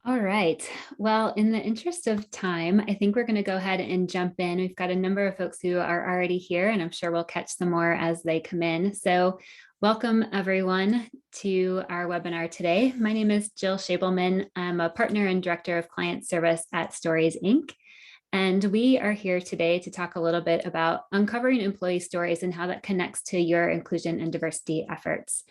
All right. Well, in the interest of time, I think we're going to go ahead and jump in. We've got a number of folks who are already here, and I'm sure we'll catch some more as they come in. So welcome everyone to our webinar today. My name is Jill Schabelman. I'm a partner and director of client service at Stories, Inc. And we are here today to talk a little bit about uncovering employee stories and how that connects to your inclusion and diversity efforts.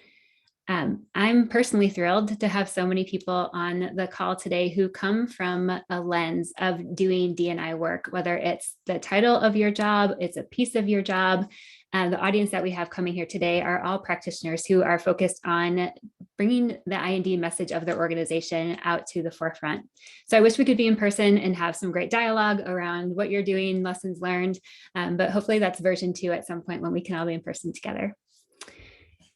I'm personally thrilled to have so many people on the call today who come from a lens of doing D&I work, whether it's the title of your job, it's a piece of your job. The audience that we have coming here today are all practitioners who are focused on bringing the I&D message of their organization out to the forefront. So I wish we could be in person and have some great dialogue around what you're doing, lessons learned, but hopefully that's version 2 at some point when we can all be in person together.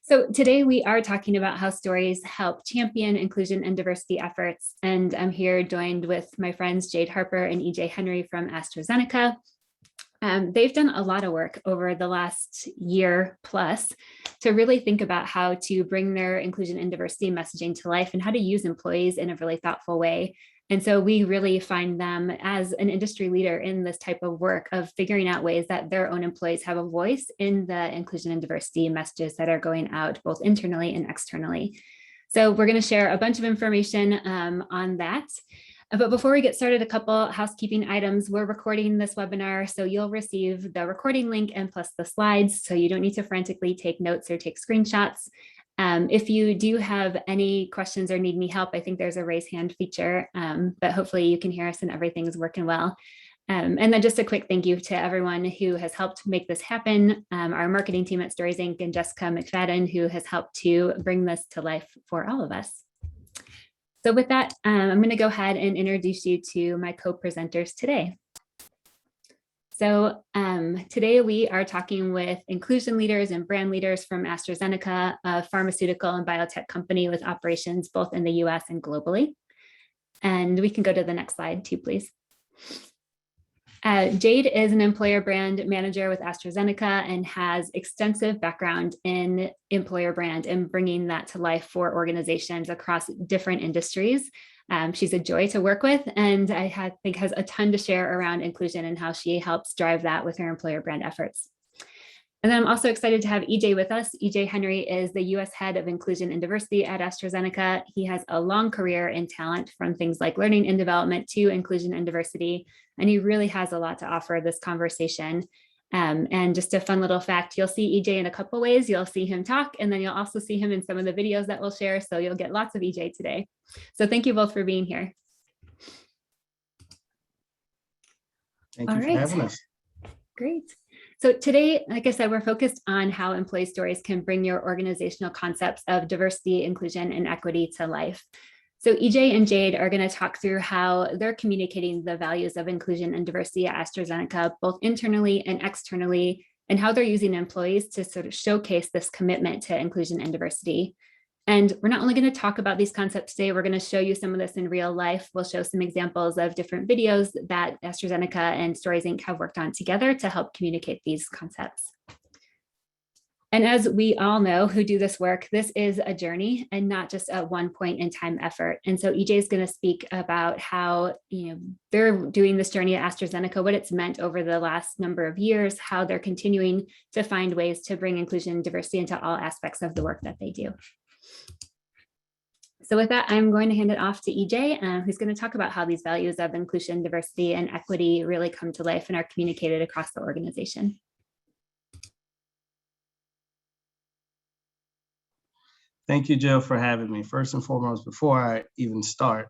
So today we are talking about how stories help champion inclusion and diversity efforts. And I'm here joined with my friends Jade Harper and EJ Henry from AstraZeneca. They've done a lot of work over the last year plus to really think about how to bring their inclusion and diversity messaging to life and how to use employees in a really thoughtful way. And so we really find them as an industry leader in this type of work of figuring out ways that their own employees have a voice in the inclusion and diversity messages that are going out both internally and externally. So we're going to share a bunch of information on that. But before we get started, a couple housekeeping items. We're recording this webinar, so you'll receive the recording link and plus the slides, so you don't need to frantically take notes or take screenshots. If you do have any questions or need any help, I think there's a raise hand feature, but hopefully you can hear us and everything's working well. And then just a quick thank you to everyone who has helped make this happen. Our marketing team at Stories Inc. and Jessica McFadden, who has helped to bring this to life for all of us. So with that, I'm going to go ahead and introduce you to my co-presenters today. So today we are talking with inclusion leaders and brand leaders from AstraZeneca, a pharmaceutical and biotech company with operations both in the US and globally. And we can go to the next slide too, please. Jade is an employer brand manager with AstraZeneca and has extensive background in employer brand and bringing that to life for organizations across different industries. She's a joy to work with, and I think has a ton to share around inclusion and how she helps drive that with her employer brand efforts. And then I'm also excited to have EJ with us. EJ Henry is the US Head of Inclusion and Diversity at AstraZeneca. He has a long career in talent, from things like learning and development to inclusion and diversity. And he really has a lot to offer this conversation. And just a fun little fact, you'll see EJ in a couple ways. You'll see him talk, and then you'll also see him in some of the videos that we'll share. So you'll get lots of EJ today. So thank you both for being here. Thank you for having us. Great. So today, like I said, we're focused on how employee stories can bring your organizational concepts of diversity, inclusion, and equity to life. So EJ and Jade are going to talk through how they're communicating the values of inclusion and diversity at AstraZeneca, both internally and externally, and how they're using employees to sort of showcase this commitment to inclusion and diversity. And we're not only going to talk about these concepts today, we're going to show you some of this in real life. We'll show some examples of different videos that AstraZeneca and Stories Inc. have worked on together to help communicate these concepts. And as we all know who do this work, this is a journey and not just a one point in time effort. And so EJ is going to speak about how they're doing this journey at AstraZeneca, what it's meant over the last number of years, how they're continuing to find ways to bring inclusion and diversity into all aspects of the work that they do. So with that, I'm going to hand it off to EJ, who's going to talk about how these values of inclusion, diversity, and equity really come to life and are communicated across the organization. Thank you, Jill, for having me. First and foremost, before I even start,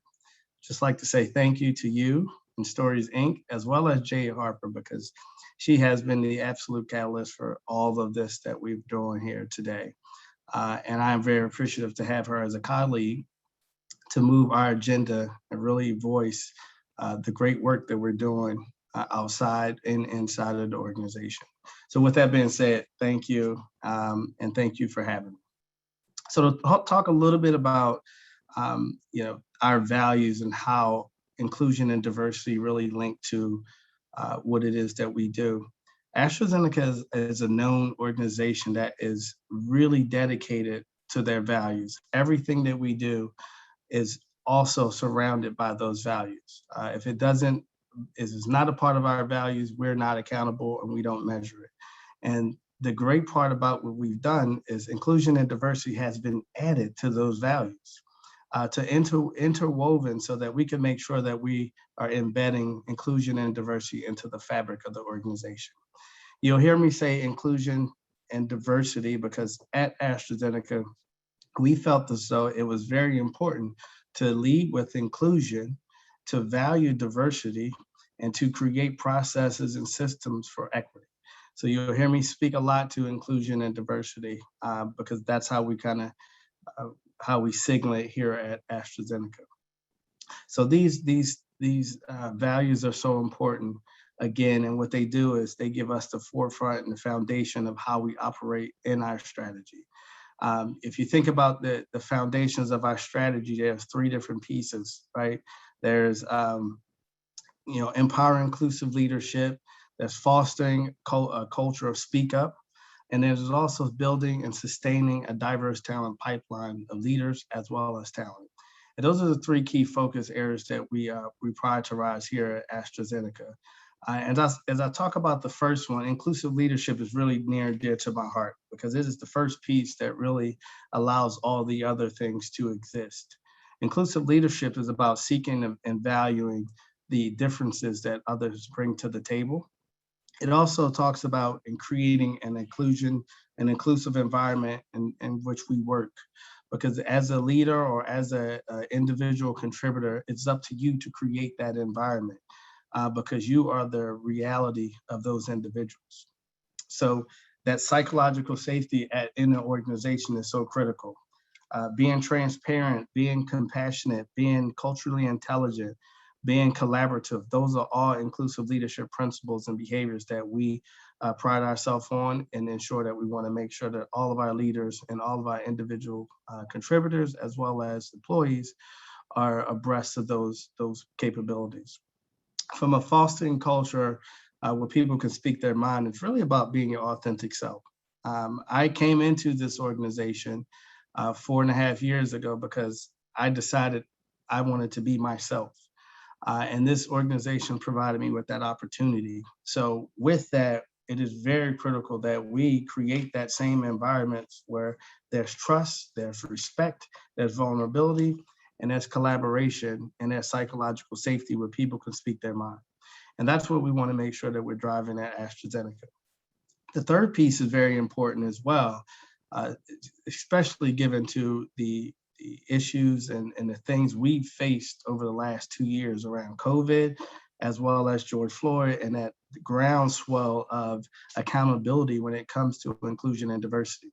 just like to say thank you to you and Stories Inc., as well as Jade Harper, because she has been the absolute catalyst for all of this that we're doing here today. And I'm very appreciative to have her as a colleague to move our agenda and really voice the great work that we're doing outside and inside of the organization. So with that being said, thank you, and thank you for having me. So to talk a little bit about our values and how inclusion and diversity really link to what it is that we do. AstraZeneca is a known organization that is really dedicated to their values. Everything that we do is also surrounded by those values. If it doesn't, if it's not a part of our values, we're not accountable and we don't measure it. And the great part about what we've done is inclusion and diversity has been added to those values, to interwoven so that we can make sure that we are embedding inclusion and diversity into the fabric of the organization. You'll hear me say inclusion and diversity because at AstraZeneca, we felt as though it was very important to lead with inclusion, to value diversity, and to create processes and systems for equity. So you'll hear me speak a lot to inclusion and diversity because that's how we kind of how we signal it here at AstraZeneca. So these values are so important again, and what they do is they give us the forefront and the foundation of how we operate in our strategy. If you think about the foundations of our strategy, there's three different pieces, right? There's empowering inclusive leadership, there's fostering a culture of speak up, and there's also building and sustaining a diverse talent pipeline of leaders as well as talent. And those are the three key focus areas that we prioritize here at AstraZeneca. And as I talk about the first one, inclusive leadership is really near and dear to my heart because it is the first piece that really allows all the other things to exist. Inclusive leadership is about seeking and valuing the differences that others bring to the table. It also talks about in creating an inclusive environment in which we work. Because as a leader or as an individual contributor, it's up to you to create that environment because you are the reality of those individuals. So that psychological safety in the organization is so critical. Being transparent, being compassionate, being culturally intelligent, being collaborative, those are all inclusive leadership principles and behaviors that we pride ourselves on and ensure that we want to make sure that all of our leaders and all of our individual contributors as well as employees are abreast of those capabilities. From a fostering culture where people can speak their mind, it's really about being your authentic self. I came into this organization 4.5 years ago because I decided I wanted to be myself. And this organization provided me with that opportunity. So with that, it is very critical that we create that same environment where there's trust, there's respect, there's vulnerability, and there's collaboration and there's psychological safety where people can speak their mind. And that's what we want to make sure that we're driving at AstraZeneca. The third piece is very important as well, especially given to the issues and the things we've faced over the last 2 years around COVID, as well as George Floyd, and that groundswell of accountability when it comes to inclusion and diversity.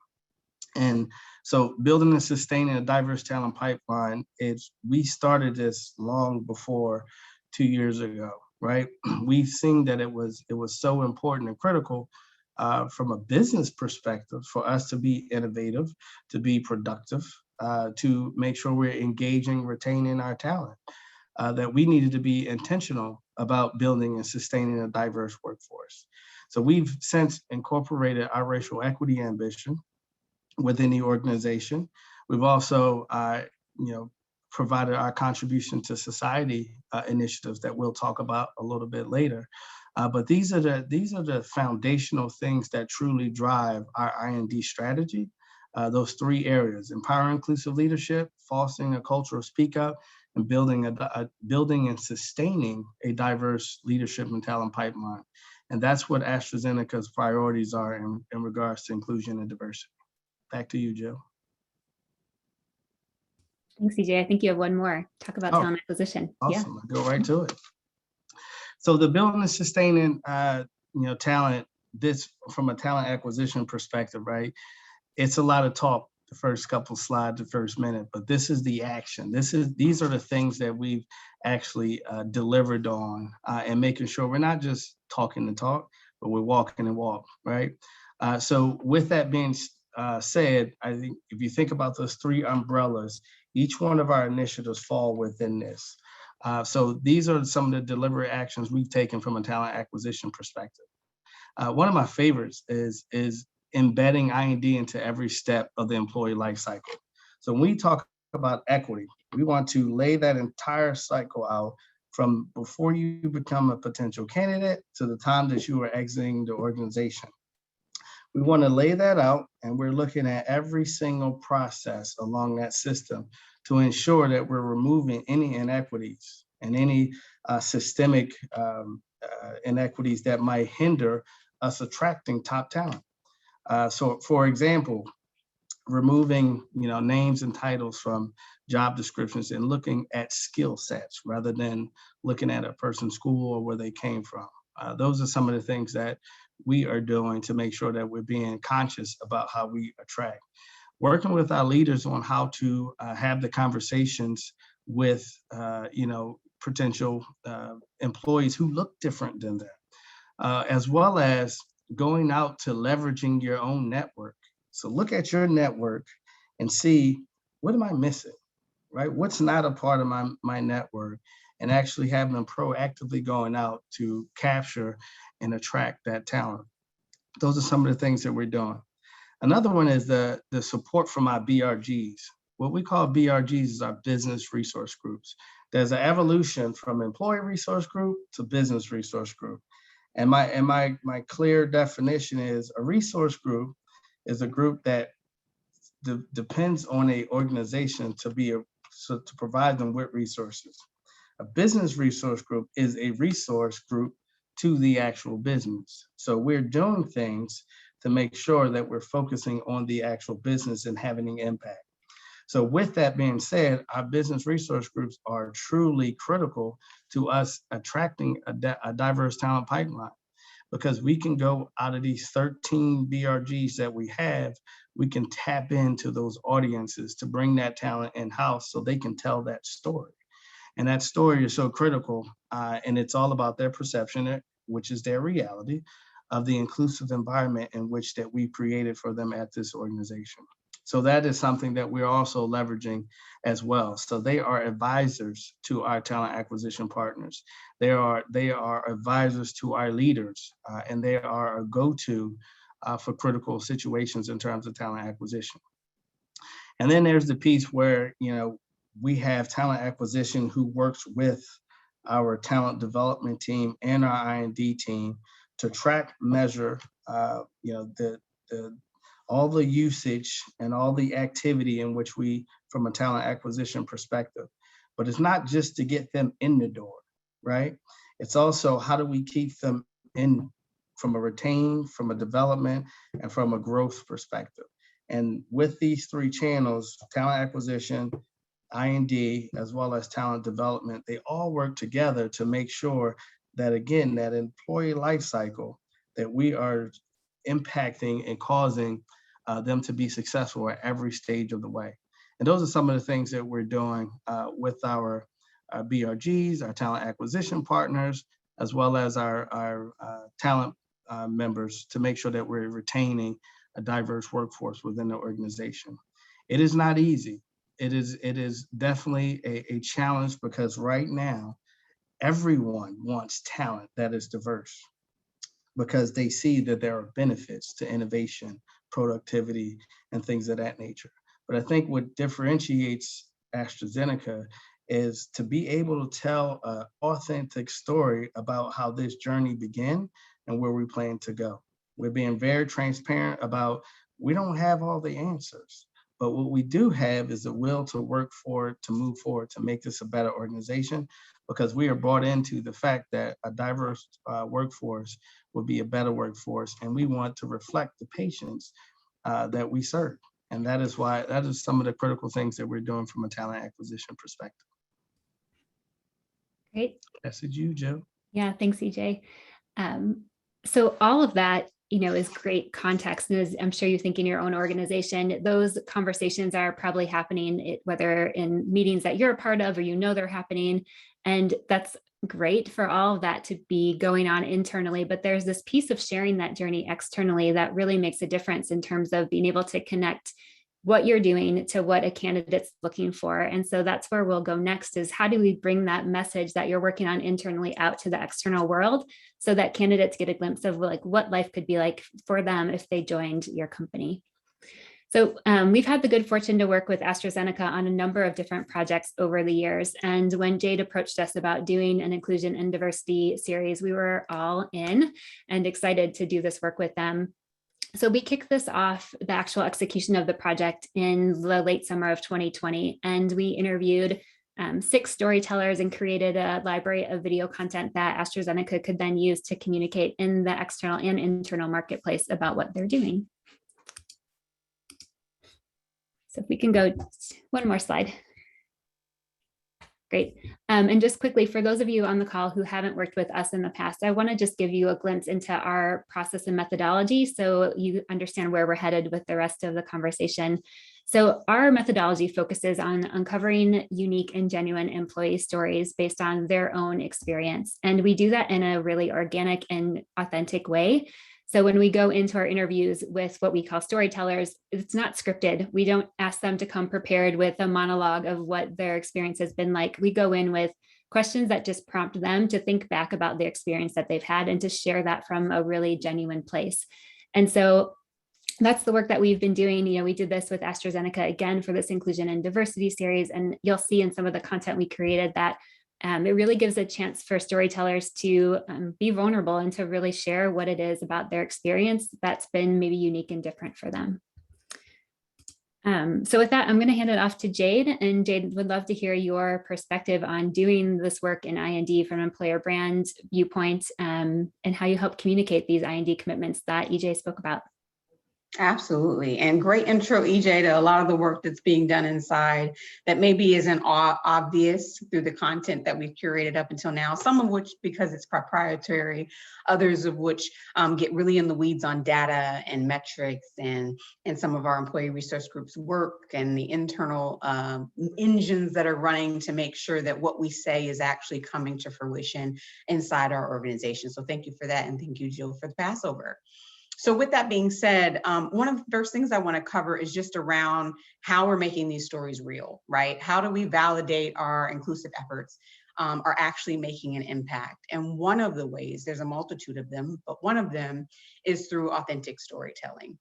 And so building and sustaining a diverse talent pipeline, we started this long before 2 years ago, right? We've seen that it was so important and critical from a business perspective for us to be innovative, to be productive, to make sure we're engaging, retaining our talent, that we needed to be intentional about building and sustaining a diverse workforce. So we've since incorporated our racial equity ambition within the organization. We've also, provided our contribution to society initiatives that we'll talk about a little bit later. But these are the foundational things that truly drive our I&D strategy. Those three areas: empowering inclusive leadership, fostering a culture of speak up, and building and sustaining a diverse leadership and talent pipeline. And that's what AstraZeneca's priorities are in regards to inclusion and diversity. Back to you, Jill. Thanks, CJ. I think you have one more. Talk about talent acquisition. Awesome. Yeah. I'll go right to it. So the building and sustaining, talent, this from a talent acquisition perspective, right? It's a lot of talk the first couple slides, the first minute, but this is the action. These are the things that we've actually delivered on and making sure we're not just talking the talk, but we're walking the walk, right? So with that being said, I think if you think about those three umbrellas, each one of our initiatives fall within this. So these are some of the deliberate actions we've taken from a talent acquisition perspective. One of my favorites is embedding I&D into every step of the employee life cycle. So when we talk about equity, We want to lay that entire cycle out from before you become a potential candidate to the time that you are exiting the organization. We want to lay that out, and we're looking at every single process along that system to ensure that we're removing any inequities and any systemic inequities that might hinder us attracting top talent. So, for example, removing names and titles from job descriptions and looking at skill sets rather than looking at a person's school or where they came from. Those are some of the things that we are doing to make sure that we're being conscious about how we attract. Working with our leaders on how to have the conversations with potential employees who look different than them, as well as going out to leveraging your own network. So look at your network and see, what am I missing, right? What's not a part of my network, and actually having them proactively going out to capture and attract that talent. Those are some of the things that we're doing. Another one is the support from our BRGs. What we call BRGs is our business resource groups. There's an evolution from employee resource group to business resource group. And my clear definition is a resource group is a group that depends on a organization to provide them with resources. A business resource group is a resource group to the actual business. So we're doing things to make sure that we're focusing on the actual business and having an impact. So with that being said, our business resource groups are truly critical to us attracting a diverse talent pipeline, because we can go out of these 13 BRGs that we have, we can tap into those audiences to bring that talent in-house so they can tell that story. And that story is so critical, and it's all about their perception, which is their reality, of the inclusive environment in which that we created for them at this organization. So that is something that we're also leveraging as well. So they are advisors to our talent acquisition partners. They are advisors to our leaders, and they are a go-to for critical situations in terms of talent acquisition. And then there's the piece where, we have talent acquisition who works with our talent development team and our I&D team to track, measure, all the usage and all the activity in which we, from a talent acquisition perspective. But it's not just to get them in the door, right? It's also, how do we keep them in from a retain, from a development, and from a growth perspective. And with these three channels, talent acquisition, I&D, as well as talent development, they all work together to make sure that, again, that employee life cycle, that we are impacting and causing them to be successful at every stage of the way. And those are some of the things that we're doing with our BRGs, our talent acquisition partners, as well as our talent members, to make sure that we're retaining a diverse workforce within the organization. It is not easy. It is definitely a challenge, because right now, everyone wants talent that is diverse, because they see that there are benefits to innovation, productivity, and things of that nature. But I think what differentiates AstraZeneca is to be able to tell an authentic story about how this journey began and where we plan to go. We're being very transparent about, we don't have all the answers, but what we do have is the will to work forward, to move forward, to make this a better organization, because we are brought into the fact that a diverse workforce will be a better workforce, and we want to reflect the patients that we serve. And that is some of the critical things that we're doing from a talent acquisition perspective. Great. That's it, you, Joe. Yeah, thanks, EJ. So all of that, is great context. And as I'm sure you think in your own organization, those conversations are probably happening, whether in meetings that you're a part of, or they're happening. And that's great for all of that to be going on internally. But there's this piece of sharing that journey externally that really makes a difference in terms of being able to connect what you're doing to what a candidate's looking for. And so that's where we'll go next, is how do we bring that message that you're working on internally out to the external world, so that candidates get a glimpse of what life could be like for them if they joined your company. So we've had the good fortune to work with AstraZeneca on a number of different projects over the years. And when Jade approached us about doing an inclusion and diversity series, we were all in and excited to do this work with them. So we kicked this off, the actual execution of the project, in the late summer of 2020. And we interviewed 6 storytellers and created a library of video content that AstraZeneca could then use to communicate in the external and internal marketplace about what they're doing. So if we can go one more slide. Great. And just quickly, for those of you on the call who haven't worked with us in the past, I want to just give you a glimpse into our process and methodology so you understand where we're headed with the rest of the conversation. So our methodology focuses on uncovering unique and genuine employee stories based on their own experience. And we do that in a really organic and authentic way. So when we go into our interviews with what we call storytellers, it's not scripted. We don't ask them to come prepared with a monologue of what their experience has been like. We go in with questions that just prompt them to think back about the experience that they've had and to share that from a really genuine place. And so that's the work that we've been doing. You know, we did this with AstraZeneca again for this inclusion and diversity series. And you'll see in some of the content we created that it really gives a chance for storytellers to be vulnerable and to really share what it is about their experience that's been maybe unique and different for them. So with that, I'm going to hand it off to Jade, and Jade would love to hear your perspective on doing this work in I&D from an employer brand viewpoint, and how you help communicate these I&D commitments that EJ spoke about. Absolutely. And great intro, EJ, to a lot of the work that's being done inside that maybe isn't obvious through the content that we've curated up until now, some of which because it's proprietary, others of which get really in the weeds on data and metrics and some of our employee resource groups work and the internal engines that are running to make sure that what we say is actually coming to fruition inside our organization. So thank you for that. And thank you, Jill, for the passover. So with that being said, one of the first things I want to cover is just around how we're making these stories real, right? How do we validate our inclusive efforts are actually making an impact? And one of the ways, there's a multitude of them, but one of them is through authentic storytelling.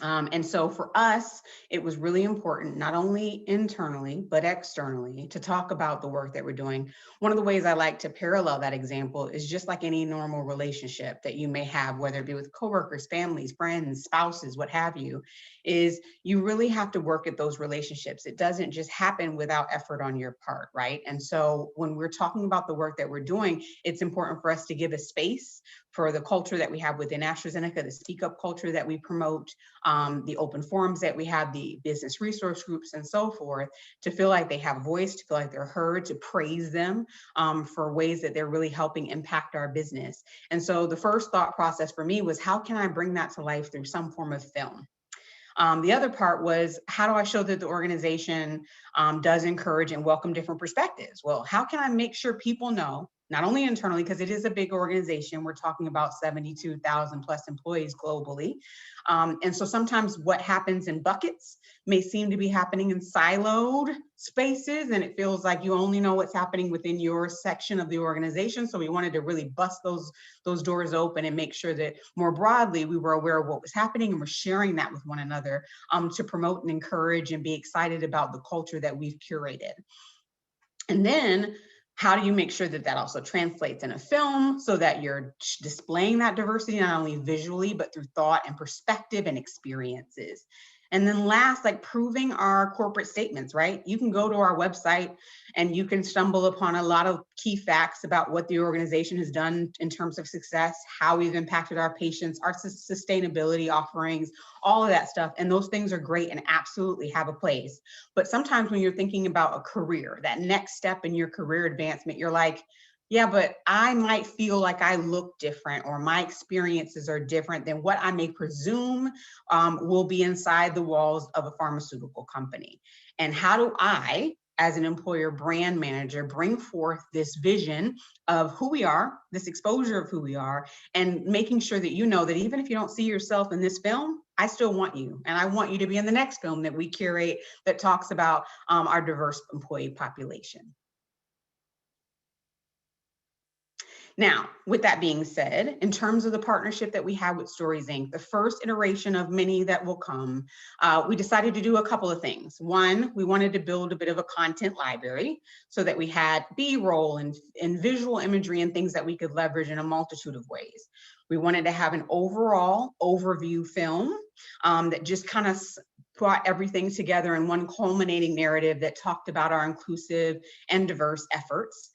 And so for us, it was really important, not only internally, but externally, to talk about the work that we're doing. One of the ways I like to parallel that example is just like any normal relationship that you may have, whether it be with coworkers, families, friends, spouses, what have you, is you really have to work at those relationships. It doesn't just happen without effort on your part, right? And so when we're talking about the work that we're doing, it's important for us to give a space for the culture that we have within AstraZeneca, the speak up culture that we promote, the open forums that we have, the business resource groups and so forth, to feel like they have a voice, to feel like they're heard, to praise them for ways that they're really helping impact our business. And so the first thought process for me was, how can I bring that to life through some form of film? The other part was, how do I show that the organization does encourage and welcome different perspectives? Well, how can I make sure people know, not only internally, because it is a big organization, we're talking about 72,000 plus employees globally. And so sometimes what happens in buckets may seem to be happening in siloed spaces, and it feels like you only know what's happening within your section of the organization. So we wanted to really bust those doors open and make sure that more broadly, we were aware of what was happening and we're sharing that with one another to promote and encourage and be excited about the culture that we've curated. And then, how do you make sure that that also translates in a film so that you're displaying that diversity, not only visually, but through thought and perspective and experiences? And then last, like proving our corporate statements, right? You can go to our website and you can stumble upon a lot of key facts about what the organization has done in terms of success, how we've impacted our patients, our sustainability offerings, all of that stuff. And those things are great and absolutely have a place. But sometimes when you're thinking about a career, that next step in your career advancement, you're like, yeah, but I might feel like I look different or my experiences are different than what I may presume will be inside the walls of a pharmaceutical company. And how do I, as an employer brand manager, bring forth this vision of who we are, this exposure of who we are, and making sure that you know that even if you don't see yourself in this film, I still want you. And I want you to be in the next film that we curate that talks about our diverse employee population. Now, with that being said, in terms of the partnership that we have with Stories Inc., the first iteration of many that will come, we decided to do a couple of things. One, we wanted to build a bit of a content library so that we had B-roll and visual imagery and things that we could leverage in a multitude of ways. We wanted to have an overall overview film that just kind of brought everything together in one culminating narrative that talked about our inclusive and diverse efforts.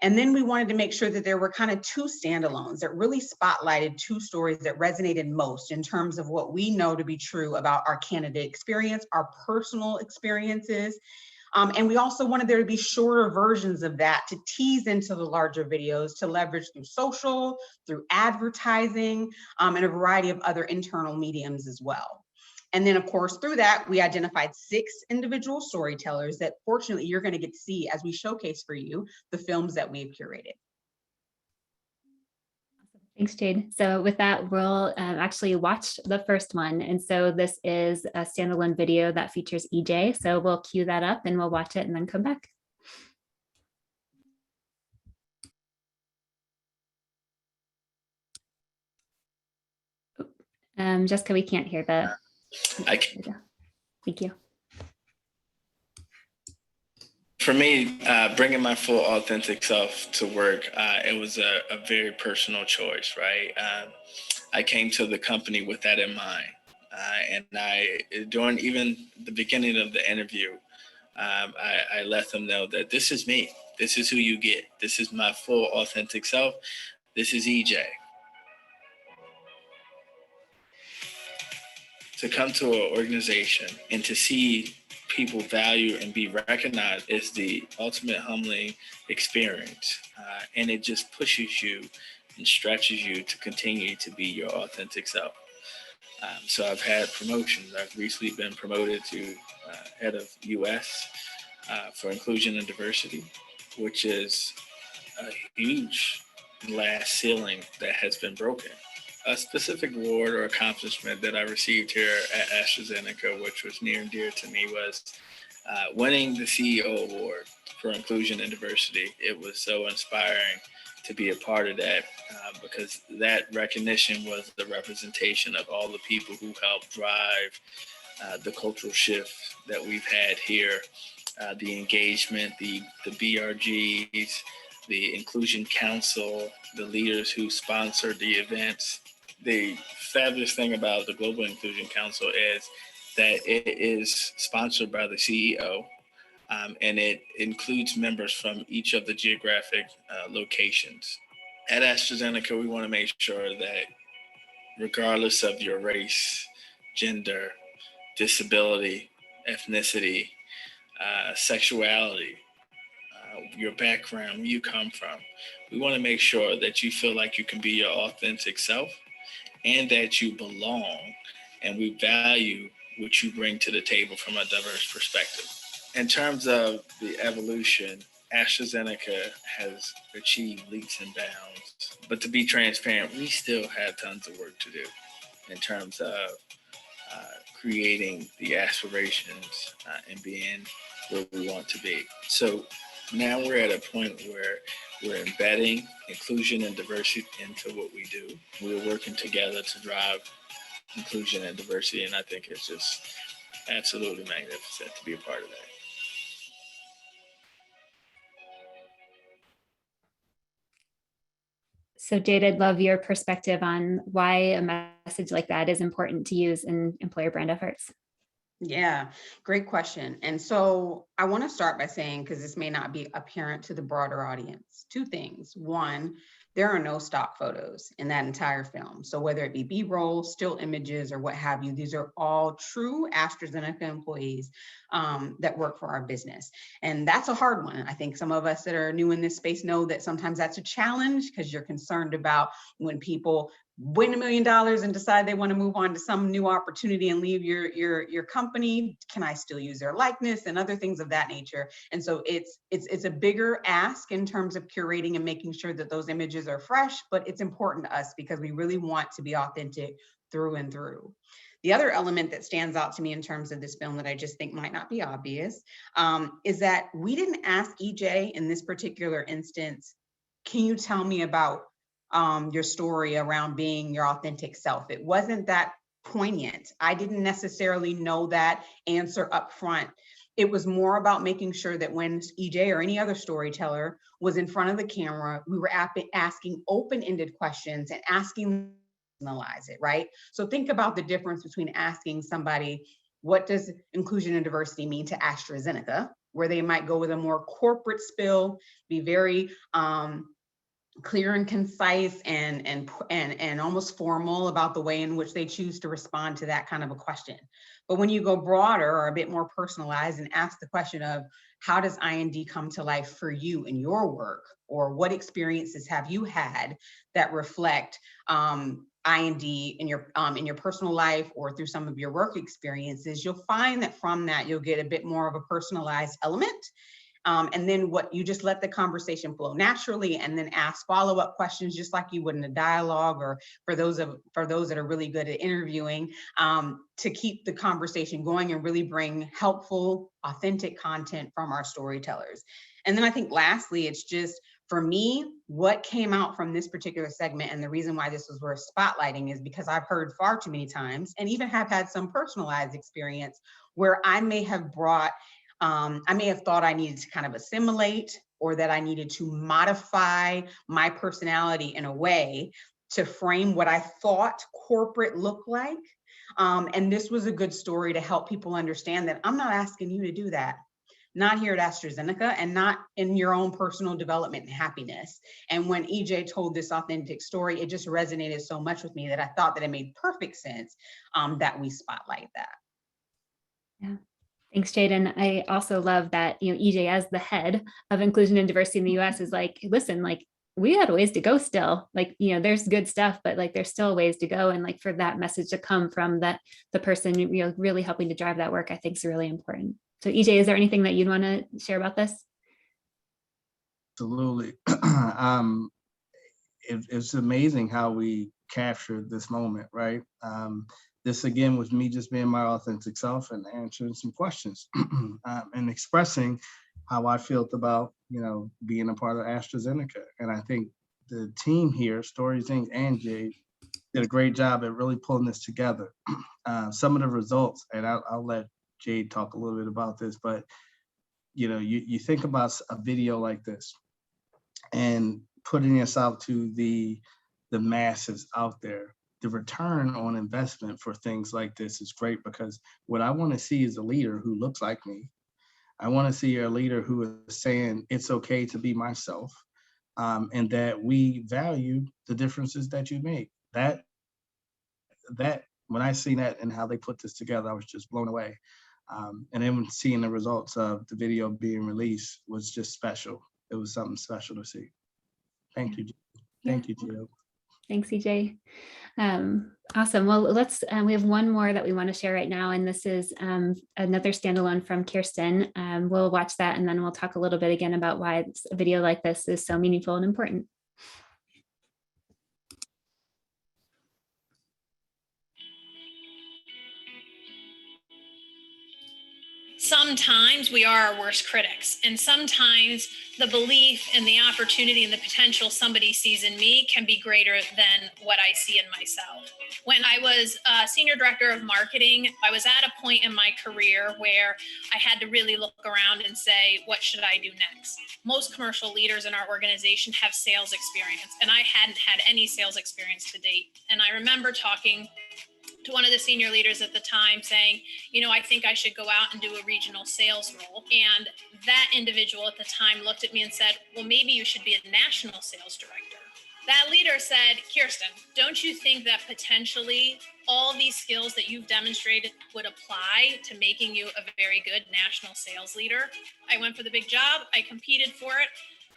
And then we wanted to make sure that there were kind of two standalones that really spotlighted two stories that resonated most in terms of what we know to be true about our candidate experience, our personal experiences. And we also wanted there to be shorter versions of that to tease into the larger videos to leverage through social, through advertising, and a variety of other internal mediums as well. And then, of course, through that, we identified 6 individual storytellers that fortunately you're going to get to see as we showcase for you the films that we've curated. Thanks, Jade. So with that, we'll actually watch the first one. And so this is a standalone video that features EJ. So we'll cue that up and we'll watch it and then come back. Jessica, we can't hear the. Thank you. For me, bringing my full authentic self to work, it was a very personal choice, right? I came to the company with that in mind. And during even the beginning of the interview, I let them know that this is me. This is who you get. This is my full authentic self. This is EJ. To come to an organization and to see people value and be recognized is the ultimate humbling experience. And it just pushes you and stretches you to continue to be your authentic self. So I've had promotions. I've recently been promoted to head of US for inclusion and diversity, which is a huge glass ceiling that has been broken. A specific award or accomplishment that I received here at AstraZeneca, which was near and dear to me, was winning the CEO award for inclusion and diversity. It was so inspiring to be a part of that because that recognition was the representation of all the people who helped drive the cultural shift that we've had here, the engagement, the BRGs, the Inclusion Council, the leaders who sponsored the events. The fabulous thing about the Global Inclusion Council is that it is sponsored by the CEO, and it includes members from each of the geographic locations. At AstraZeneca, we want to make sure that regardless of your race, gender, disability, ethnicity, sexuality, your background, where you come from, we want to make sure that you feel like you can be your authentic self and that you belong, and we value what you bring to the table from a diverse perspective. In terms of the evolution, AstraZeneca has achieved leaps and bounds, but to be transparent, we still have tons of work to do in terms of creating the aspirations and being where we want to be. So now we're at a point where we're embedding inclusion and diversity into what we do. We're working together to drive inclusion and diversity, and I think it's just absolutely magnificent to be a part of that. So Jade, I'd love your perspective on why a message like that is important to use in employer brand efforts. Yeah, great question. And so I want to start by saying, because this may not be apparent to the broader audience, 2 things. One, there are no stock photos in that entire film. So whether it be B-roll, still images, or what have you, these are all true AstraZeneca employees that work for our business. And that's a hard one. I think some of us that are new in this space know that sometimes that's a challenge because you're concerned about when people win $1 million and decide they want to move on to some new opportunity and leave your company, can I still use their likeness and other things of that nature? And so it's a bigger ask in terms of curating and making sure that those images are fresh, but it's important to us because we really want to be authentic through and through. The other element that stands out to me in terms of this film that I just think might not be obvious is that we didn't ask EJ in this particular instance, can you tell me about your story around being your authentic self? It wasn't that poignant. I didn't necessarily know that answer up front. It was more about making sure that when EJ or any other storyteller was in front of the camera, we were asking open-ended questions and asking analyze it, right? So think about the difference between asking somebody, what does inclusion and diversity mean to AstraZeneca, where they might go with a more corporate spill, be very clear and concise and almost formal about the way in which they choose to respond to that kind of a question. But when you go broader or a bit more personalized and ask the question of, how does IND come to life for you in your work? Or what experiences have you had that reflect IND in your personal life or through some of your work experiences? You'll find that from that, you'll get a bit more of a personalized element. And then what you just let the conversation flow naturally, and then ask follow-up questions just like you would in a dialogue, or for those that are really good at interviewing, to keep the conversation going and really bring helpful, authentic content from our storytellers. And then I think lastly, it's just, for me, what came out from this particular segment, and the reason why this was worth spotlighting, is because I've heard far too many times, and even have had some personalized experience, where I may have thought I needed to kind of assimilate, or that I needed to modify my personality in a way to frame what I thought corporate looked like. And this was a good story to help people understand that I'm not asking you to do that. Not here at AstraZeneca, and not in your own personal development and happiness. And when EJ told this authentic story, it just resonated so much with me that I thought that it made perfect sense that we spotlight that. Yeah. Thanks, Jaden. I also love that, EJ as the head of inclusion and diversity in the US is like, listen, like, we had a ways to go still. Like, there's good stuff, but like, there's still ways to go. And like, for that message to come from the person, really helping to drive that work, I think is really important. So EJ, is there anything that you'd want to share about this? Absolutely. It's amazing how we captured this moment, right? This again was me just being my authentic self and answering some questions and expressing how I felt about, being a part of AstraZeneca. And I think the team here, Stories Inc. and Jade, did a great job at really pulling this together. Some of the results, and I'll let Jade talk a little bit about this, but you think about a video like this and putting this out to the masses out there. The return on investment for things like this is great, because what I want to see is a leader who looks like me. I want to see a leader who is saying it's okay to be myself, and that we value the differences that you make. That when I see that and how they put this together, I was just blown away. And then seeing the results of the video being released was just special. It was something special to see. Thank you. Thank you, Jill. Thanks, EJ. Awesome. Well, we have one more that we want to share right now, and this is another standalone from Kirsten. We'll watch that, and then we'll talk a little bit again about why a video like this is so meaningful and important. Sometimes we are our worst critics, and sometimes the belief and the opportunity and the potential somebody sees in me can be greater than what I see in myself. When I was senior director of marketing, I was at a point in my career where I had to really look around and say, what should I do next? Most commercial leaders in our organization have sales experience, and I hadn't had any sales experience to date. And I remember talking to one of the senior leaders at the time saying, I think I should go out and do a regional sales role. And that individual at the time looked at me and said, well, maybe you should be a national sales director. That leader said, Kirsten, don't you think that potentially all these skills that you've demonstrated would apply to making you a very good national sales leader? I went for the big job. I competed for it.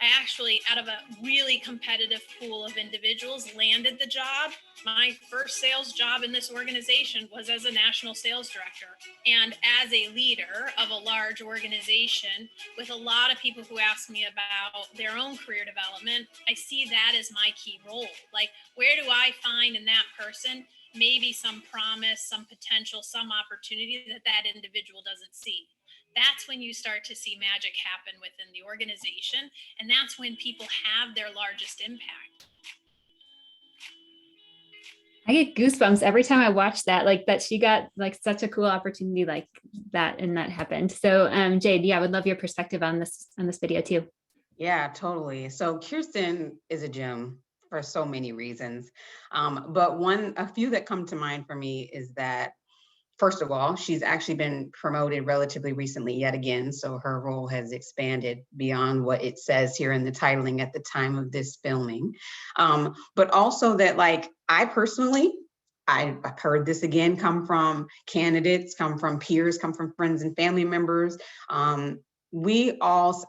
I actually, out of a really competitive pool of individuals, landed the job. My first sales job in this organization was as a national sales director. And as a leader of a large organization with a lot of people who ask me about their own career development, I see that as my key role. Like, where do I find in that person maybe some promise, some potential, some opportunity that individual doesn't see? that's when you start to see magic happen within the organization. And that's when people have their largest impact. I get goosebumps every time I watch that, like that she got like such a cool opportunity like that and that happened. So Jade, yeah, I would love your perspective on this video too. Yeah, totally. So Kirsten is a gem for so many reasons. But a few that come to mind for me is that, first of all, she's actually been promoted relatively recently yet again. So her role has expanded beyond what it says here in the titling at the time of this filming. But also that, like, I personally, I've heard this again come from candidates, come from peers, come from friends and family members. We all,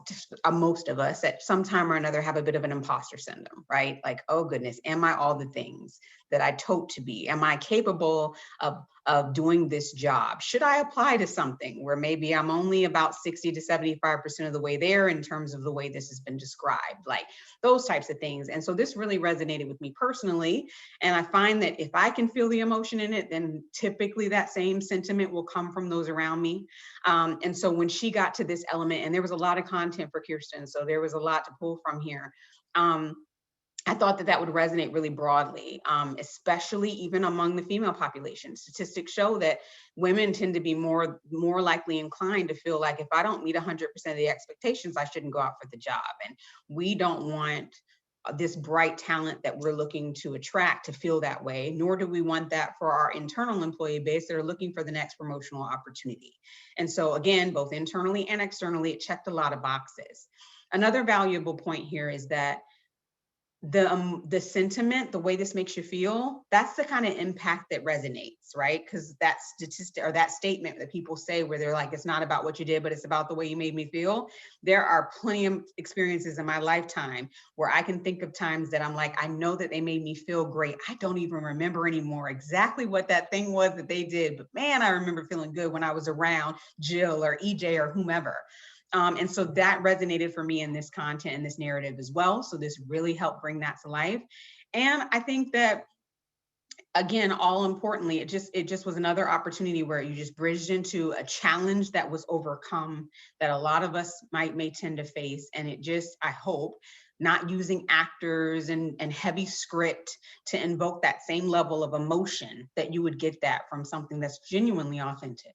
most of us at some time or another, have a bit of an imposter syndrome, right? Like, oh goodness, am I all the things that I tote to be? Am I capable of doing this job? Should I apply to something where maybe I'm only about 60 to 75% of the way there in terms of the way this has been described, like those types of things. And so this really resonated with me personally. And I find that if I can feel the emotion in it, then typically that same sentiment will come from those around me. And so when she got to this element, and there was a lot of content for Kirsten, so there was a lot to pull from here. I thought that would resonate really broadly, especially even among the female population. Statistics show that women tend to be more likely inclined to feel like if I don't meet 100% of the expectations, I shouldn't go out for the job. And we don't want this bright talent that we're looking to attract to feel that way, nor do we want that for our internal employee base that are looking for the next promotional opportunity. And so again, both internally and externally, it checked a lot of boxes. Another valuable point here is that the sentiment, the way this makes you feel, that's the kind of impact that resonates, right? Because that statistic or that statement that people say where they're like, it's not about what you did, but it's about the way you made me feel. There are plenty of experiences in my lifetime where I can think of times that I'm like, I know that they made me feel great. I don't even remember anymore exactly what that thing was that they did, but man, I remember feeling good when I was around Jill or EJ or whomever. And so that resonated for me in this content and this narrative as well. So this really helped bring that to life. And I think that, again, all importantly, it just was another opportunity where you just bridged into a challenge that was overcome that a lot of us may tend to face. And it just, I hope, not using actors and heavy script to invoke that same level of emotion that you would get that from something that's genuinely authentic.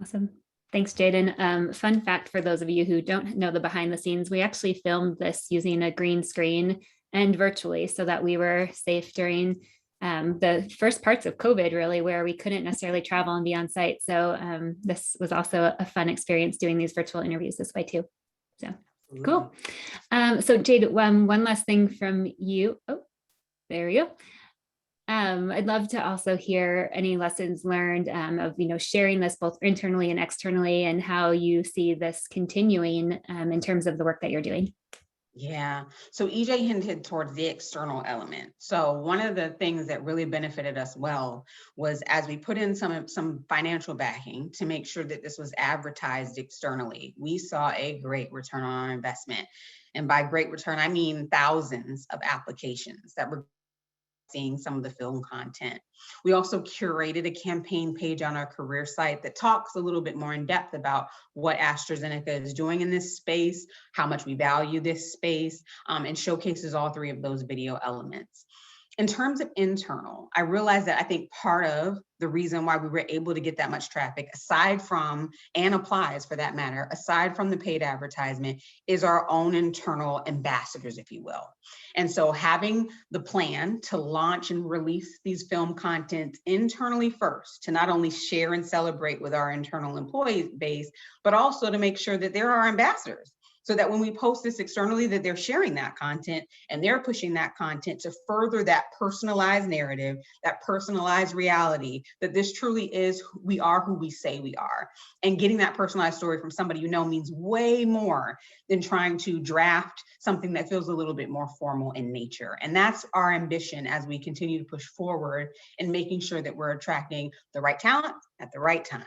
Awesome. Thanks, Jaden. Fun fact for those of you who don't know the behind the scenes, we actually filmed this using a green screen and virtually so that we were safe during the first parts of COVID, really, where we couldn't necessarily travel and be on site. So this was also a fun experience doing these virtual interviews this way too. So cool. So Jade, one last thing from you. Oh, there you go. I'd love to also hear any lessons learned of, sharing this both internally and externally and how you see this continuing in terms of the work that you're doing. Yeah, so EJ hinted towards the external element. So one of the things that really benefited us well was as we put in some financial backing to make sure that this was advertised externally, we saw a great return on our investment. And by great return, I mean thousands of applications that were seeing some of the film content. We also curated a campaign page on our career site that talks a little bit more in depth about what AstraZeneca is doing in this space, how much we value this space, and showcases all three of those video elements. In terms of internal, I realized that I think part of the reason why we were able to get that much traffic, aside from, and applies for that matter, aside from the paid advertisement, is our own internal ambassadors, if you will. And so having the plan to launch and release these film content internally first, to not only share and celebrate with our internal employee base, but also to make sure that there are ambassadors. So that when we post this externally, that they're sharing that content and they're pushing that content to further that personalized narrative, that personalized reality, that this truly is, we are who we say we are. And getting that personalized story from somebody you know means way more than trying to draft something that feels a little bit more formal in nature. And that's our ambition as we continue to push forward in making sure that we're attracting the right talent at the right time.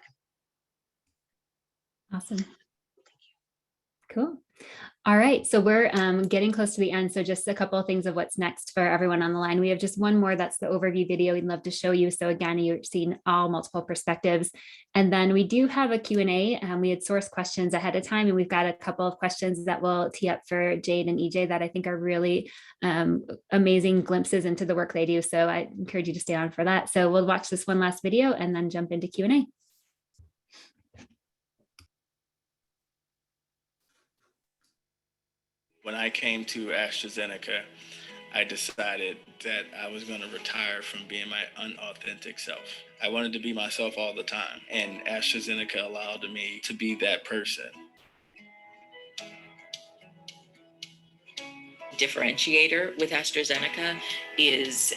Awesome. Cool. All right, so we're getting close to the end. So just a couple of things of what's next for everyone on the line. We have just one more, that's the overview video we'd love to show you. So again, you're seeing all multiple perspectives. And then we do have a Q&A. We had sourced questions ahead of time, and we've got a couple of questions that we'll tee up for Jade and EJ that I think are really amazing glimpses into the work they do. So I encourage you to stay on for that. So we'll watch this one last video and then jump into Q&A. When I came to AstraZeneca, I decided that I was going to retire from being my unauthentic self. I wanted to be myself all the time, and AstraZeneca allowed me to be that person. Differentiator with AstraZeneca is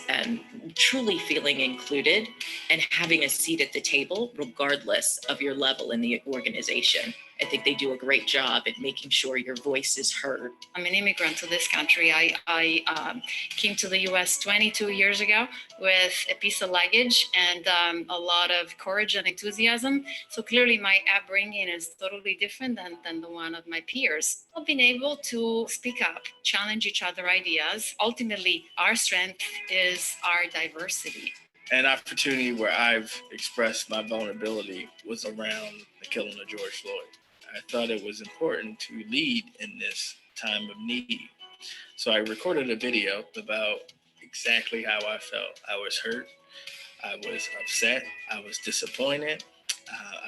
truly feeling included and having a seat at the table, regardless of your level in the organization. I think they do a great job at making sure your voice is heard. I'm an immigrant to this country. I came to the US 22 years ago with a piece of luggage and a lot of courage and enthusiasm. So clearly my upbringing is totally different than the one of my peers. I've been able to speak up, challenge each other ideas. Ultimately, our strength is our diversity. An opportunity where I've expressed my vulnerability was around the killing of George Floyd. I thought it was important to lead in this time of need. So I recorded a video about exactly how I felt. I was hurt, I was upset, I was disappointed.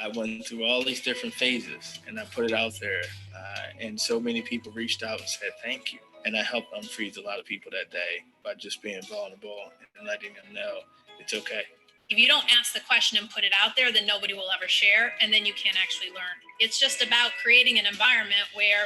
I went through all these different phases and I put it out there. And so many people reached out and said, thank you. And I helped unfreeze a lot of people that day by just being vulnerable and letting them know it's okay. If you don't ask the question and put it out there, then nobody will ever share, and then you can't actually learn. It's just about creating an environment where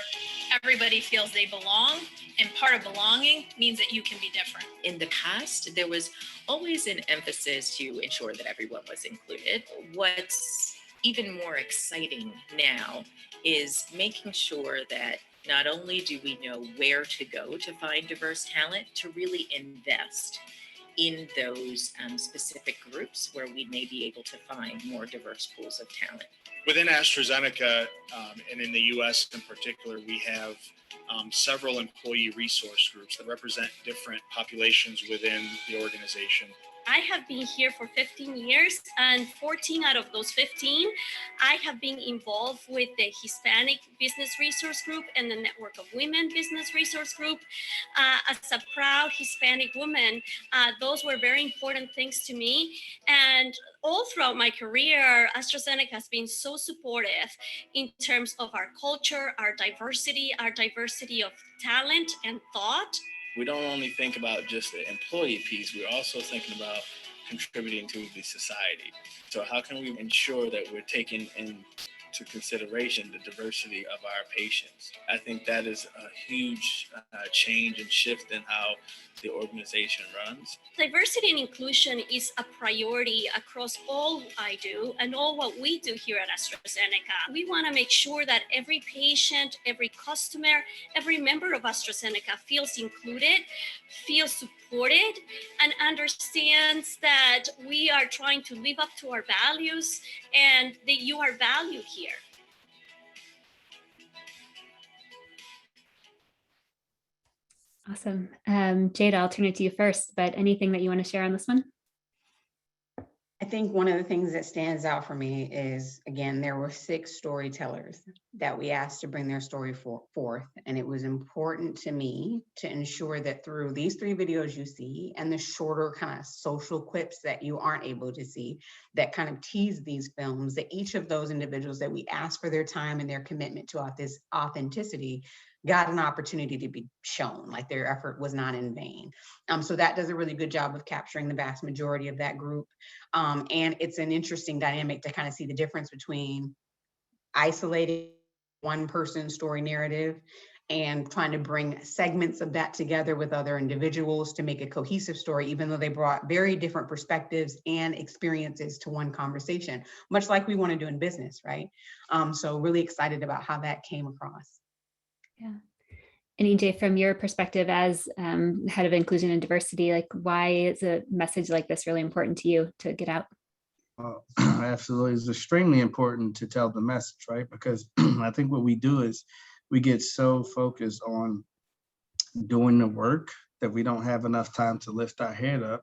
everybody feels they belong, and part of belonging means that you can be different. In the past, there was always an emphasis to ensure that everyone was included. What's even more exciting now is making sure that not only do we know where to go to find diverse talent, to really invest in those specific groups where we may be able to find more diverse pools of talent. Within AstraZeneca and in the US in particular, we have several employee resource groups that represent different populations within the organization. I have been here for 15 years, and 14 out of those 15, I have been involved with the Hispanic Business Resource Group and the Network of Women Business Resource Group. As a proud Hispanic woman, those were very important things to me. And all throughout my career, AstraZeneca has been so supportive in terms of our culture, our diversity of talent and thought. We don't only think about just the employee piece, we're also thinking about contributing to the society. So how can we ensure that we're taking into consideration the diversity of our patients? I think that is a huge change and shift in how the organization runs. Diversity and inclusion is a priority across all I do and all what we do here at AstraZeneca. We want to make sure that every patient, every customer, every member of AstraZeneca feels included, feels supported, and understands that we are trying to live up to our values and that you are valued here. Awesome. Jada, I'll turn it to you first, but anything that you want to share on this one? I think one of the things that stands out for me is, again, there were 6 storytellers that we asked to bring their story forth. And it was important to me to ensure that through these 3 videos you see and the shorter kind of social clips that you aren't able to see that kind of tease these films, that each of those individuals that we asked for their time and their commitment to this authenticity got an opportunity to be shown, like their effort was not in vain. So that does a really good job of capturing the vast majority of that group. And it's an interesting dynamic to kind of see the difference between isolating one person's story narrative and trying to bring segments of that together with other individuals to make a cohesive story, even though they brought very different perspectives and experiences to one conversation, much like we want to do in business, right? So really excited about how that came across. Yeah. And EJ, from your perspective as head of inclusion and diversity, like why is a message like this really important to you to get out? Absolutely, it's extremely important to tell the message, right? Because I think what we do is we get so focused on doing the work that we don't have enough time to lift our head up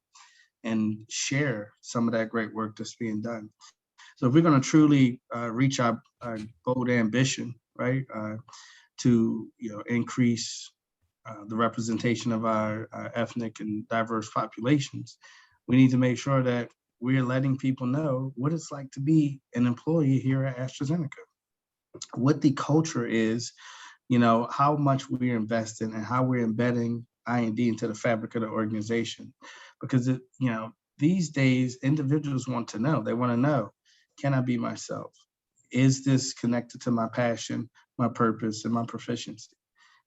and share some of that great work that's being done. So if we're going to truly reach our bold ambition, right, to increase the representation of our ethnic and diverse populations, we need to make sure that we're letting people know what it's like to be an employee here at AstraZeneca, what the culture is, how much we're investing and how we're embedding I&D into the fabric of the organization. Because these days, individuals want to know. They want to know, can I be myself? Is this connected to my passion, my purpose, and my proficiency?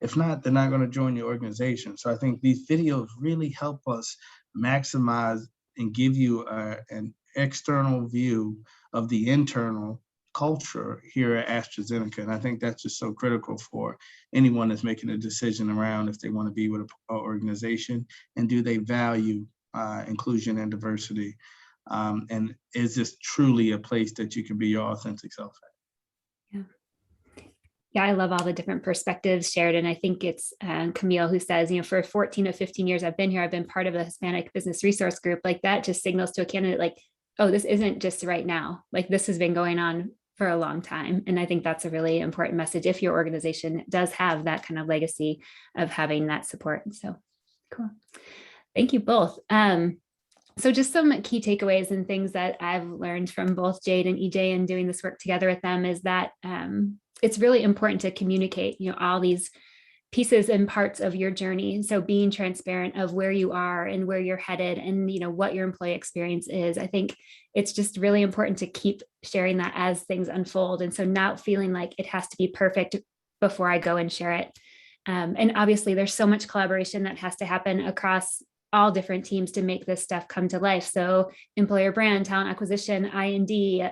If not, they're not going to join the organization. So I think these videos really help us maximize and give you an external view of the internal culture here at AstraZeneca. And I think that's just so critical for anyone that's making a decision around if they want to be with an organization and do they value inclusion and diversity. And is this truly a place that you can be your authentic self at? Yeah, I love all the different perspectives shared. And I think it's Camille who says, for 14 or 15 years I've been here, I've been part of a Hispanic business resource group. Like that just signals to a candidate like, oh, this isn't just right now. Like this has been going on for a long time. And I think that's a really important message if your organization does have that kind of legacy of having that support. So cool. Thank you both. So just some key takeaways and things that I've learned from both Jade and EJ and doing this work together with them is that it's really important to communicate, all these pieces and parts of your journey. So being transparent of where you are and where you're headed and, what your employee experience is. I think it's just really important to keep sharing that as things unfold. And so not feeling like it has to be perfect before I go and share it. And obviously there's so much collaboration that has to happen across all different teams to make this stuff come to life. So employer brand, talent acquisition, I&D,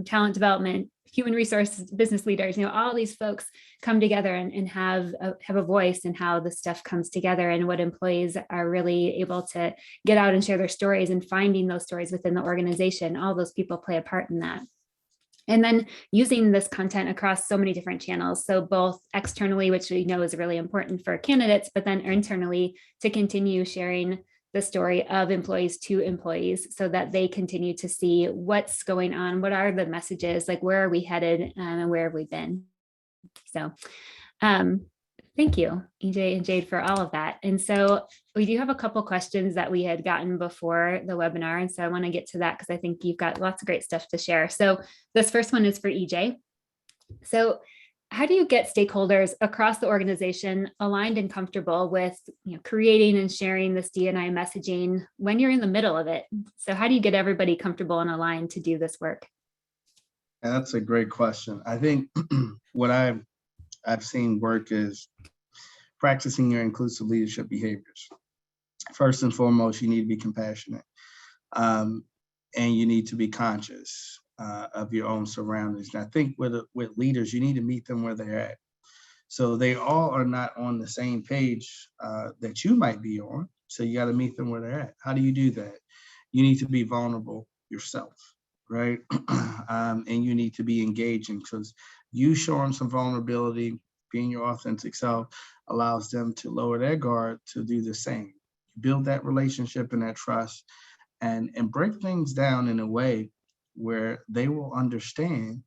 talent development, human resources, business leaders, all these folks come together and have a voice in how this stuff comes together and what employees are really able to get out and share their stories and finding those stories within the organization. All those people play a part in that. And then using this content across so many different channels. So both externally, which we know is really important for candidates, but then internally to continue sharing the story of employees to employees so that they continue to see what's going on, what are the messages, like where are we headed and where have we been? So thank you, EJ and Jade, for all of that. And so we do have a couple questions that we had gotten before the webinar. And so I want to get to that because I think you've got lots of great stuff to share. So this first one is for EJ. So how do you get stakeholders across the organization aligned and comfortable with creating and sharing this D&I messaging when you're in the middle of it? So how do you get everybody comfortable and aligned to do this work? That's a great question. I think what I've seen work is practicing your inclusive leadership behaviors. First and foremost, you need to be compassionate, and you need to be conscious of your own surroundings. And I think with leaders, you need to meet them where they're at. So they all are not on the same page that you might be on. So you got to meet them where they're at. How do you do that? You need to be vulnerable yourself, right? And you need to be engaging because you showing some vulnerability, being your authentic self allows them to lower their guard to do the same. Build that relationship and that trust and break things down in a way where they will understand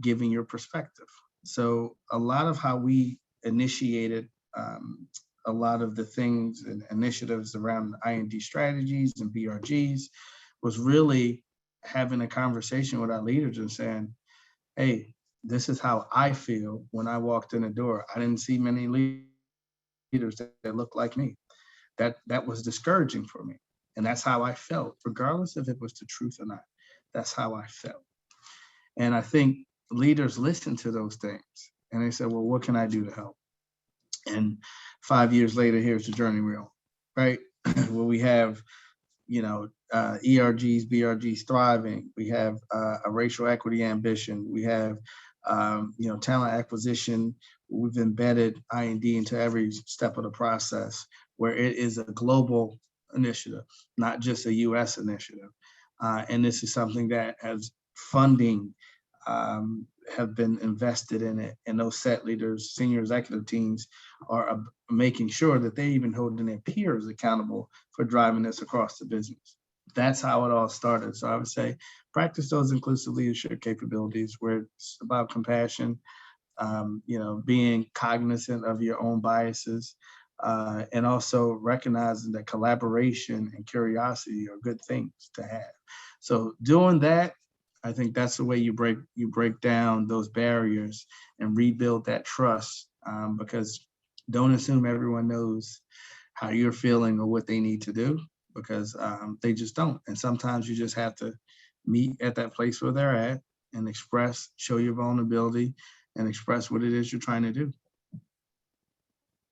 giving your perspective. So a lot of how we initiated a lot of the things and initiatives around I&D strategies and BRGs was really having a conversation with our leaders and saying, hey, this is how I feel when I walked in the door. I didn't see many leaders that looked like me. That was discouraging for me. And that's how I felt, regardless if it was the truth or not. That's how I felt. And I think leaders listen to those things and they said, well, what can I do to help? And 5 years later, here's the journey reel, right? Where we have, ERGs, BRGs thriving. We have a racial equity ambition. We have, talent acquisition. We've embedded I&D into every step of the process where it is a global initiative, not just a US initiative. And this is something that has funding have been invested in it, and those set leaders, senior executive teams are making sure that they're even holding their peers accountable for driving this across the business. That's how it all started. So I would say practice those inclusive leadership capabilities where it's about compassion, being cognizant of your own biases, and also recognizing that collaboration and curiosity are good things to have. So doing that, I think that's the way you break down those barriers and rebuild that trust, because don't assume everyone knows how you're feeling or what they need to do, because they just don't. And sometimes you just have to meet at that place where they're at and show your vulnerability and express what it is you're trying to do.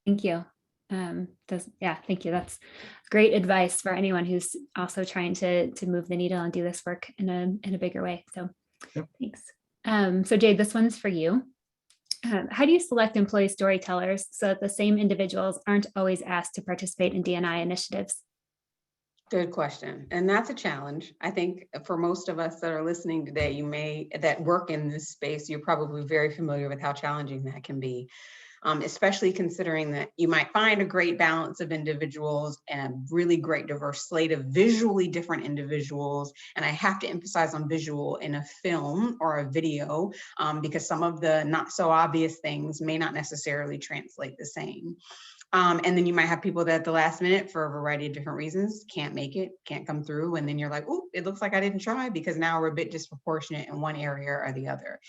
Thank you. Thank you. That's great advice for anyone who's also trying to move the needle and do this work in a bigger way. So yep. Thanks. So Jade, this one's for you. How do you select employee storytellers so that the same individuals aren't always asked to participate in D&I initiatives? Good question. And that's a challenge. I think for most of us that are listening today, that work in this space, you're probably very familiar with how challenging that can be. Especially considering that you might find a great balance of individuals and a really great diverse slate of visually different individuals. And I have to emphasize on visual in a film or a video, because some of the not so obvious things may not necessarily translate the same. And then you might have people that at the last minute, for a variety of different reasons, can't make it, can't come through. And then you're like, oh, it looks like I didn't try, because now we're a bit disproportionate in one area or the other.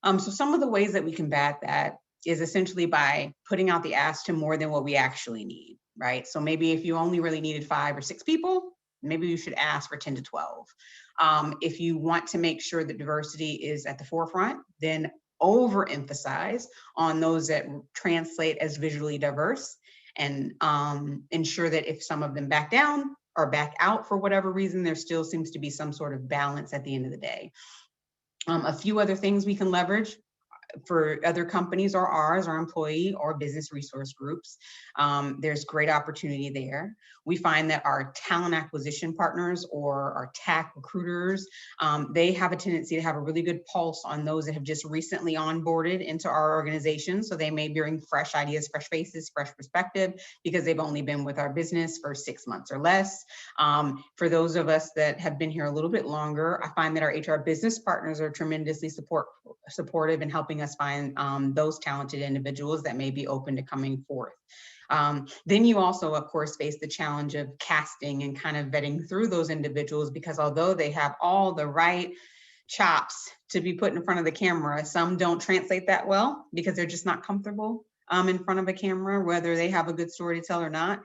So some of the ways that we combat that is essentially by putting out the ask to more than what we actually need, right? So maybe if you only really needed 5 or 6 people, maybe you should ask for 10 to 12. If you want to make sure that diversity is at the forefront, then overemphasize on those that translate as visually diverse, and ensure that if some of them back down or back out for whatever reason, there still seems to be some sort of balance at the end of the day. A few other things we can leverage for other companies or ours, our employee or business resource groups. There's great opportunity there. We find that our talent acquisition partners or our TAC recruiters, they have a tendency to have a really good pulse on those that have just recently onboarded into our organization. So they may bring fresh ideas, fresh faces, fresh perspective, because they've only been with our business for 6 months or less. For those of us that have been here a little bit longer, I find that our HR business partners are tremendously supportive in helping us find those talented individuals that may be open to coming forth. Then you also, of course, face the challenge of casting and kind of vetting through those individuals, because although they have all the right chops to be put in front of the camera, some don't translate that well because they're just not comfortable in front of a camera, whether they have a good story to tell or not.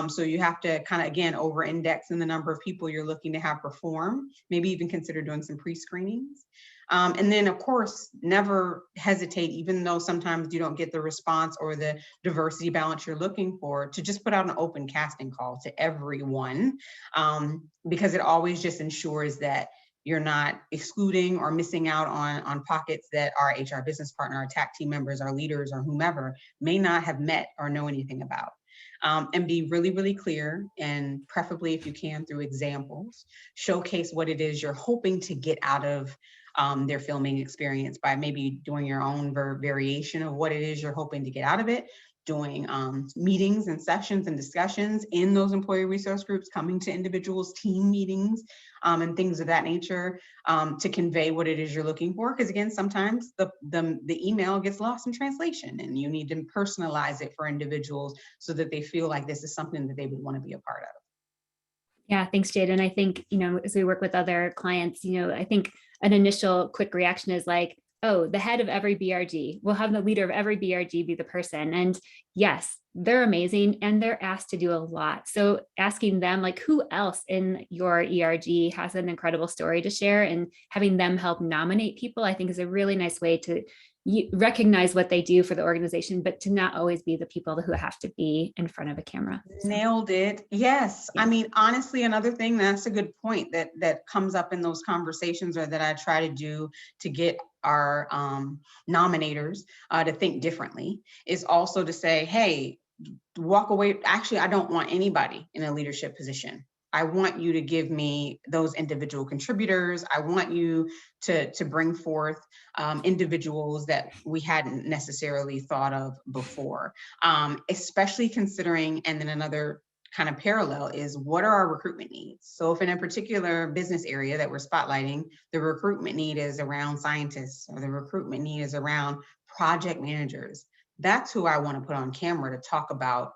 So you have to kind of, again, over-index in the number of people you're looking to have perform, maybe even consider doing some pre-screenings. And then, of course, never hesitate, even though sometimes you don't get the response or the diversity balance you're looking for, to just put out an open casting call to everyone, because it always just ensures that you're not excluding or missing out on pockets that our HR business partner, our TAC team members, our leaders, or whomever may not have met or know anything about. And be really, really clear, and preferably, if you can, through examples, showcase what it is you're hoping to get out of their filming experience by maybe doing your own variation of what it is you're hoping to get out of it, doing meetings and sessions and discussions in those employee resource groups, coming to individuals' team meetings, and things of that nature, to convey what it is you're looking for. Because again, sometimes the email gets lost in translation, and you need to personalize it for individuals so that they feel like this is something that they would want to be a part of. Yeah, thanks, Jade. And I think, as we work with other clients, I think an initial quick reaction is like, oh, the head of every BRG, we'll have the leader of every BRG be the person. And yes, they're amazing and they're asked to do a lot. So asking them, like, who else in your ERG has an incredible story to share, and having them help nominate people, I think is a really nice way to recognize what they do for the organization, but to not always be the people who have to be in front of a camera. So. Nailed it. Yes. Yeah. I mean, honestly, another thing, that's a good point that comes up in those conversations, or that I try to do to get our nominators to think differently, is also to say, hey, walk away. Actually, I don't want anybody in a leadership position. I want you to give me those individual contributors. I want you to bring forth individuals that we hadn't necessarily thought of before, especially considering, and then another kind of parallel is, what are our recruitment needs? So if in a particular business area that we're spotlighting, the recruitment need is around scientists, or the recruitment need is around project managers, that's who I want to put on camera to talk about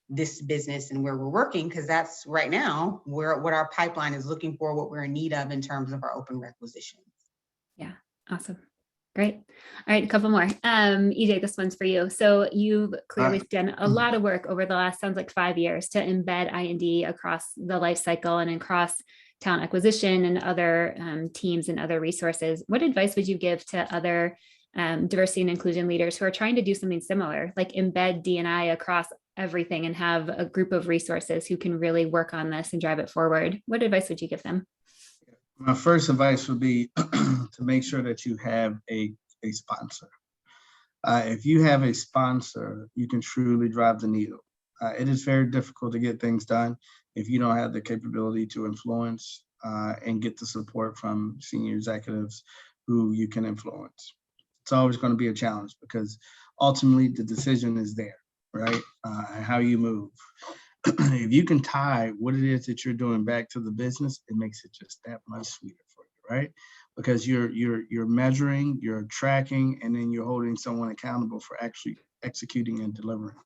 this business and where we're working, because that's right now what our pipeline is looking for, what we're in need of in terms of our open requisitions. Yeah, awesome. Great. All right, a couple more. EJ, this one's for you. So you've clearly done a lot of work over the last, sounds like 5 years, to embed I&D across the life cycle and across talent acquisition and other teams and other resources. What advice would you give to other diversity and inclusion leaders who are trying to do something similar, like embed D&I across everything and have a group of resources who can really work on this and drive it forward? What advice would you give them? My first advice would be to make sure that you have a sponsor. If you have a sponsor, you can truly drive the needle. It is very difficult to get things done if you don't have the capability to influence and get the support from senior executives who you can influence. It's always going to be a challenge because ultimately the decision is there, right? How you move. If you can tie what it is that you're doing back to the business, it makes it just that much sweeter for you, right? Because you're measuring, you're tracking, and then you're holding someone accountable for actually executing and delivering.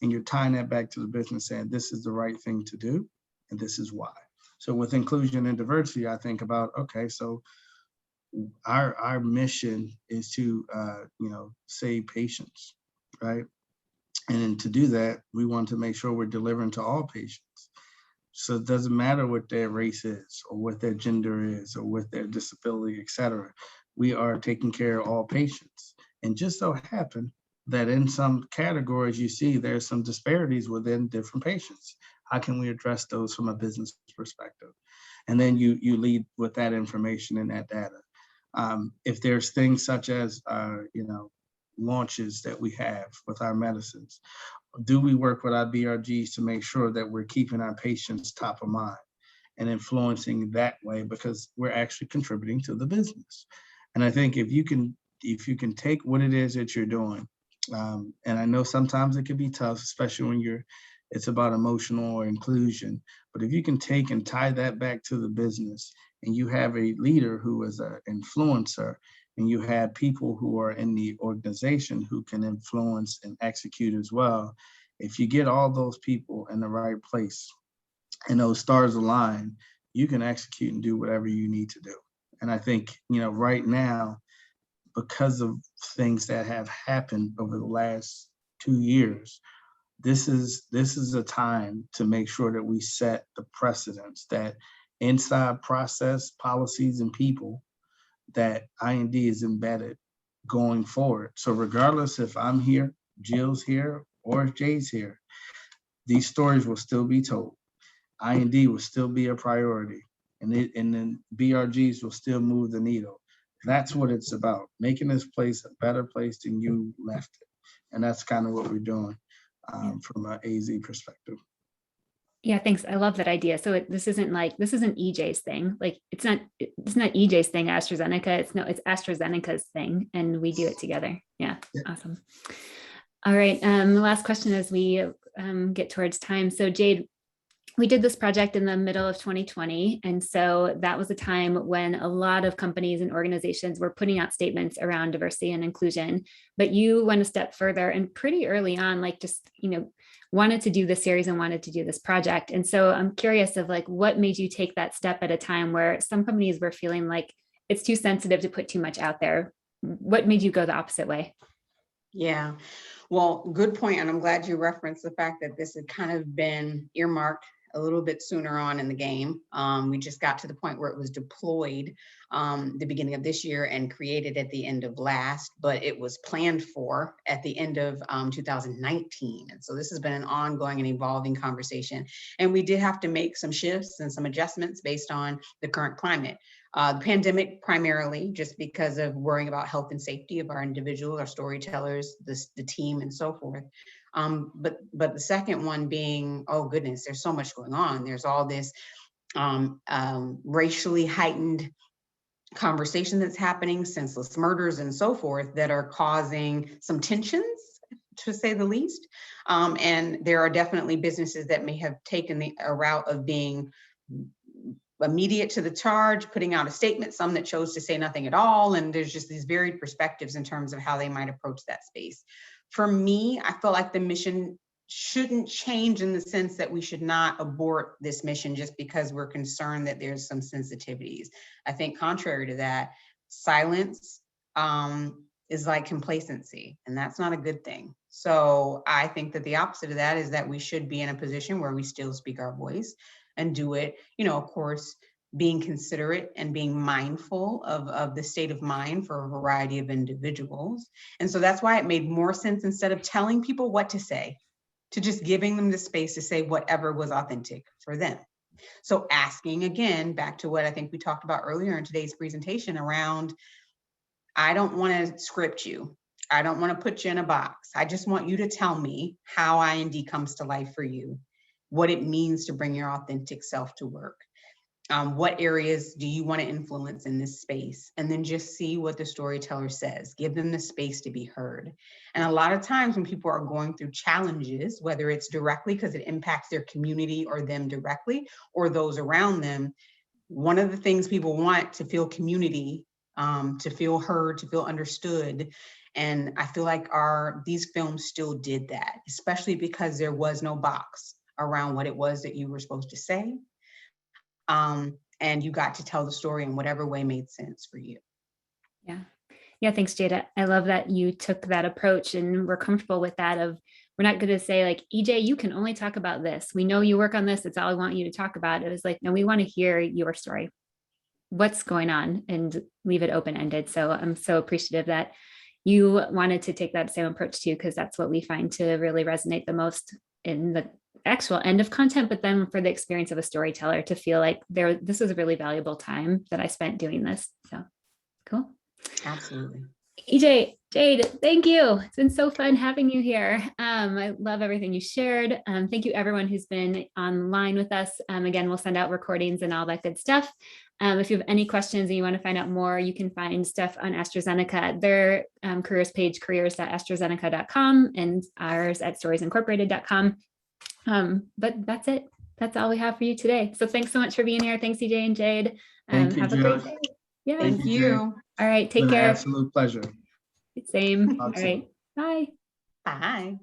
And you're tying that back to the business, saying this is the right thing to do, and this is why. So with inclusion and diversity, I think about, okay, so our mission is to save patients, right? And to do that, we want to make sure we're delivering to all patients. So it doesn't matter what their race is, or what their gender is, or what their disability, et cetera. We are taking care of all patients. And just so happen that in some categories you see there's some disparities within different patients. How can we address those from a business perspective? And then you lead with that information and that data. If there's things such as launches that we have with our medicines, do we work with our BRGs to make sure that we're keeping our patients top of mind and influencing that way, because we're actually contributing to the business? And I think if you can take what it is that you're doing, and I know sometimes it can be tough, especially when it's about emotional or inclusion, but if you can take and tie that back to the business, and you have a leader who is an influencer, and you have people who are in the organization who can influence and execute as well, if you get all those people in the right place and those stars align, you can execute and do whatever you need to do. And I think, right now, because of things that have happened over the last 2 years, this is a time to make sure that we set the precedents, that inside process, policies, and people, that I&D is embedded going forward. So regardless if I'm here, Jill's here, or if Jay's here, these stories will still be told. I&D will still be a priority, and then BRGs will still move the needle. That's what it's about, making this place a better place than you left it. And that's kind of what we're doing from an AZ perspective. Yeah, thanks. I love that idea. So this isn't EJ's thing. Like it's not EJ's thing, AstraZeneca. It's AstraZeneca's thing, and we do it together. Yeah. Awesome. All right. The last question as we get towards time. So Jade, we did this project in the middle of 2020. And so that was a time when a lot of companies and organizations were putting out statements around diversity and inclusion, but you went a step further and pretty early on, wanted to do this series and wanted to do this project. And so I'm curious of what made you take that step at a time where some companies were feeling like it's too sensitive to put too much out there. What made you go the opposite way? Yeah, well, good point. And I'm glad you referenced the fact that this had kind of been earmarked a little bit sooner on in the game. We just got to the point where it was deployed the beginning of this year and created at the end of last, but it was planned for at the end of 2019. And so this has been an ongoing and evolving conversation. And we did have to make some shifts and some adjustments based on the current climate. The pandemic primarily just because of worrying about health and safety of our individuals, our storytellers, the team, and so forth. But the second one being, oh goodness, there's so much going on. There's all this racially heightened conversation that's happening, senseless murders and so forth, that are causing some tensions, to say the least. And there are definitely businesses that may have taken a route of being immediate to the charge, putting out a statement, some that chose to say nothing at all. And there's just these varied perspectives in terms of how they might approach that space. For me, I feel like the mission shouldn't change in the sense that we should not abort this mission just because we're concerned that there's some sensitivities. I think contrary to that, silence is like complacency, and that's not a good thing. So I think that the opposite of that is that we should be in a position where we still speak our voice and do it, of course, being considerate and being mindful of the state of mind for a variety of individuals. And so that's why it made more sense, instead of telling people what to say, to just giving them the space to say whatever was authentic for them. So asking, again, back to what I think we talked about earlier in today's presentation around, I don't want to script you. I don't want to put you in a box. I just want you to tell me how IND comes to life for you, what it means to bring your authentic self to work. What areas do you want to influence in this space? And then just see what the storyteller says. Give them the space to be heard. And a lot of times when people are going through challenges, whether it's directly because it impacts their community or them directly, or those around them, one of the things people want to feel community, to feel heard, to feel understood. And I feel like these films still did that, especially because there was no box around what it was that you were supposed to say. And you got to tell the story in whatever way made sense for you. Yeah, thanks, Jada. I love that you took that approach and we're comfortable with that of, we're not going to say like, EJ, you can only talk about this. We know you work on this. It's all I want you to talk about. It was like, no, we want to hear your story. What's going on, and leave it open-ended. So I'm so appreciative that you wanted to take that same approach too, because that's what we find to really resonate the most in the actual end of content, but then for the experience of a storyteller to feel like this was a really valuable time that I spent doing this. So cool. Absolutely. EJ, Jade, thank you. It's been so fun having you here. I love everything you shared. Thank you everyone who's been online with us. Again, we'll send out recordings and all that good stuff. If you have any questions and you want to find out more, you can find stuff on AstraZeneca, their careers page, careers.astrazeneca.com, and ours at storiesincorporated.com. But that's it. That's all we have for you today. So thanks so much for being here. Thanks, EJ and Jade. Thank you, have a great day. Yeah. Thank you. All right. Take It's been care. an absolute pleasure. Same. All Awesome. right. Bye. Bye.